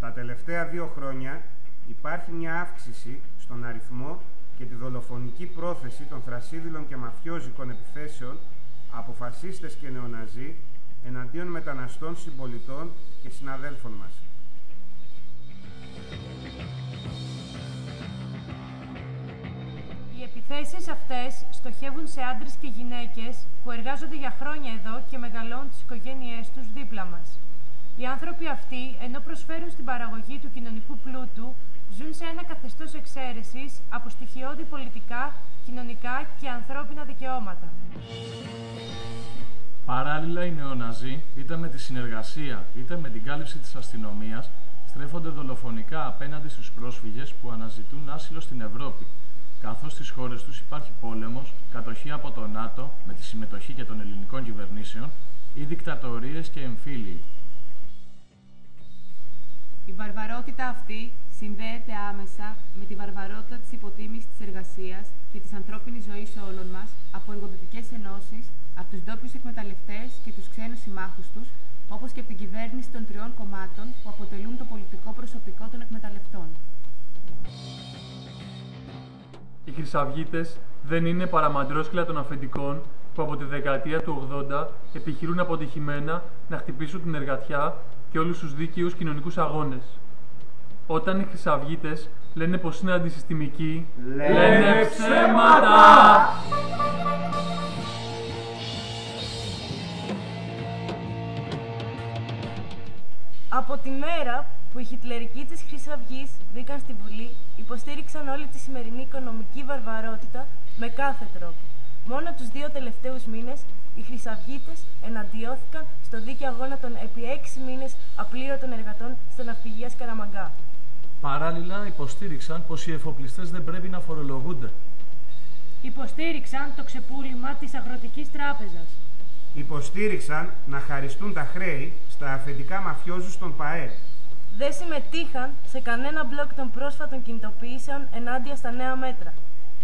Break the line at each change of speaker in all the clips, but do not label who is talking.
Τα τελευταία 2 χρόνια υπάρχει μια αύξηση στον αριθμό και τη δολοφονική πρόθεση των θρασίδηλων και μαφιόζικων επιθέσεων από φασίστες και νεοναζί εναντίον μεταναστών συμπολιτών και συναδέλφων μας.
Οι επιθέσεις αυτές στοχεύουν σε άντρες και γυναίκες που εργάζονται για χρόνια εδώ και μεγαλώνουν τις οικογένειές τους δίπλα μας. Οι άνθρωποι αυτοί, ενώ προσφέρουν στην παραγωγή του κοινωνικού πλούτου, ζουν σε ένα καθεστώς εξαίρεσης από στοιχειώδη πολιτικά, κοινωνικά και ανθρώπινα δικαιώματα.
Παράλληλα, οι νεοναζί, είτε με τη συνεργασία είτε με την κάλυψη της αστυνομίας, στρέφονται δολοφονικά απέναντι στους πρόσφυγες που αναζητούν άσυλο στην Ευρώπη, καθώς στις χώρες τους υπάρχει πόλεμος, κατοχή από το ΝΑΤΟ με τη συμμετοχή και των ελληνικών κυβερνήσεων ή δικτατορίες και εμφύλιοι.
Η βαρβαρότητα αυτή συνδέεται άμεσα με τη βαρβαρότητα της υποτίμησης της εργασίας και της ανθρώπινης ζωής όλων μας από εργοδοτικές ενώσεις, από τους ντόπιους εκμεταλλευτές και τους ξένους συμμάχους τους, όπως και από την κυβέρνηση των 3 κομμάτων που αποτελούν το πολιτικό προσωπικό των εκμεταλλευτών.
Οι χρυσαυγίτες δεν είναι παρά μαντρόσκυλα των αφεντικών που από τη δεκαετία του 80 επιχειρούν αποτυχημένα να χτυπήσουν την εργατιά και όλους τους δίκαιους κοινωνικούς αγώνες. Όταν οι χρυσαυγίτες λένε πως είναι αντισυστημικοί, λένε ψέματα!
Από τη μέρα που οι χιτλερικοί της Χρυσαυγής μπήκαν στη Βουλή, υποστήριξαν όλη τη σημερινή οικονομική βαρβαρότητα με κάθε τρόπο. Μόνο τους 2 τελευταίους μήνες, οι Χρυσαυγίτες εναντιώθηκαν στο δίκαιο αγώνα των επί 6 μήνες απλήρωτων εργατών στα ναυπηγεία Σκαραμαγκά.
Παράλληλα, υποστήριξαν πως οι εφοπλιστές δεν πρέπει να φορολογούνται.
Υποστήριξαν το ξεπούλημα της Αγροτικής Τράπεζας.
Υποστήριξαν να χαριστούν τα χρέη στα αφεντικά μαφιόζους των ΠΑΕ.
Δεν συμμετείχαν σε κανένα μπλοκ των πρόσφατων κινητοποιήσεων ενάντια στα νέα μέτρα.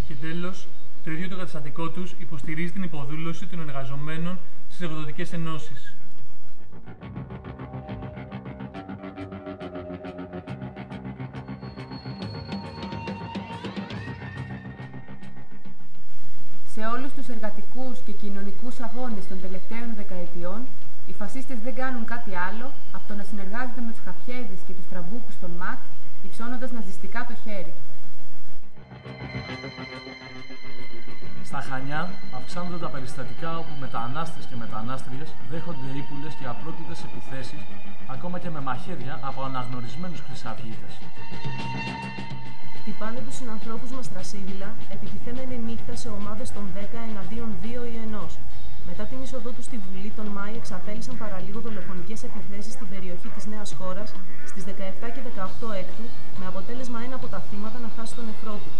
Και τέλος, το ίδιο το καταστατικό τους υποστηρίζει την υποδούλωση των εργαζομένων στις εργοδοτικές ενώσεις.
Σε όλους τους εργατικούς και κοινωνικούς αγώνες των τελευταίων δεκαετιών, οι φασίστες δεν κάνουν κάτι άλλο από το να συνεργάζονται με τους χαφιέδες και τους τραμπούκους των ΜΑΤ, υψώνοντας ναζιστικά το χέρι.
Στα Χανιά αυξάνονται τα περιστατικά όπου μετανάστες και μετανάστριες δέχονται ύπουλες και απρόκειτες επιθέσεις, ακόμα και με μαχαίρια από αναγνωρισμένους χρυσαυγίτες.
Χτυπάνε τους συνανθρώπους μας τρασίδηλα, επιτιθέμενοι νύχτα σε ομάδες των 10 εναντίον 2 ή 1. Μετά την είσοδό τους στη Βουλή, τον Μάη εξαπέλυσαν παραλίγο δολοφονικές επιθέσεις στην περιοχή της Νέας Χώρας στις 17 και 18 Έκτου, με αποτέλεσμα ένα από τα θύματα να χάσει τον νεφρό του.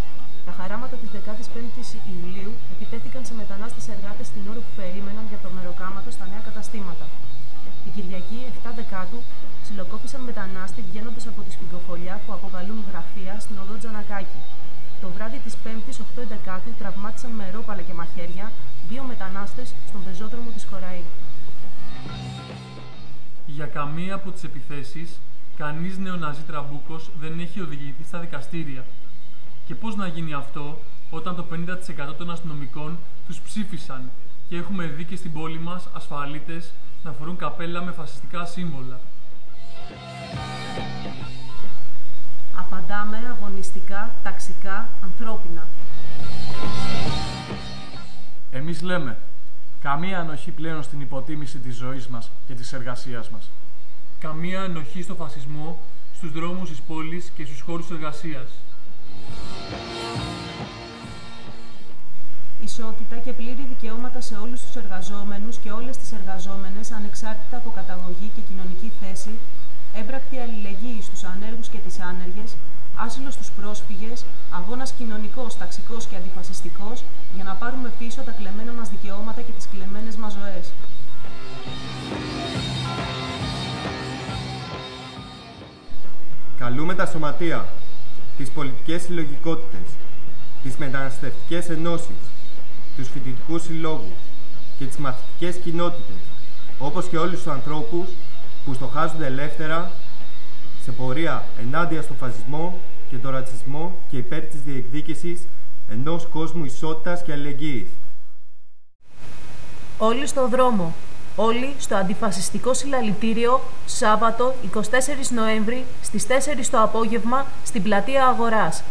Τα χαράματα της 15ης Ιουλίου επιτέθηκαν σε μετανάστες εργάτες την ώρα που περίμεναν για το μεροκάματο στα νέα καταστήματα. Την Κυριακή 7 Δεκάτου ξυλοκόπησαν μετανάστη βγαίνοντας από τη σφυγγοφολιά που αποκαλούν γραφεία στην οδό Τζανακάκη. Το βράδυ της 5ης 8 Δεκάτου τραυμάτισαν με ρόπαλα και μαχαίρια 2 μετανάστες στον πεζόδρομο της Χωραή.
Για καμία από τις επιθέσεις, κανείς νεοναζί τραμπούκος δεν έχει οδηγηθεί στα δικαστήρια. Και πώς να γίνει αυτό όταν το 50% των αστυνομικών τους ψήφισαν και έχουμε δει και στην πόλη μας ασφαλίτες να φορούν καπέλα με φασιστικά σύμβολα.
Απαντάμε αγωνιστικά, ταξικά, ανθρώπινα.
Εμείς λέμε, καμία ανοχή πλέον στην υποτίμηση της ζωής μας και της εργασίας μας.
Καμία ανοχή στο φασισμό, στους δρόμους της πόλης και στους χώρους εργασίας.
Ισότητα και πλήρη δικαιώματα σε όλους τους εργαζόμενους και όλες τις εργαζόμενες, ανεξάρτητα από καταγωγή και κοινωνική θέση, έμπρακτη αλληλεγγύη στους ανέργους και τις άνεργες, άσυλο στους πρόσφυγες, αγώνας κοινωνικός, ταξικός και αντιφασιστικός, για να πάρουμε πίσω τα κλεμμένα μας δικαιώματα και τις κλεμμένες μας ζωές.
Καλούμε τα σωματεία, τις πολιτικές συλλογικότητες, τις μεταναστευτικές ενώσεις, τους φοιτητικούς συλλόγους και τις μαθητικές κοινότητες, όπως και όλους τους ανθρώπους που στοχάζονται ελεύθερα σε πορεία ενάντια στο φασισμό και τον ρατσισμό και υπέρ της διεκδίκησης ενός κόσμου ισότητας και αλληλεγγύης.
Όλοι στο δρόμο. Όλοι στο αντιφασιστικό συλλαλητήριο, Σάββατο 24 Νοέμβρη στις 4 το απόγευμα στην πλατεία Αγοράς.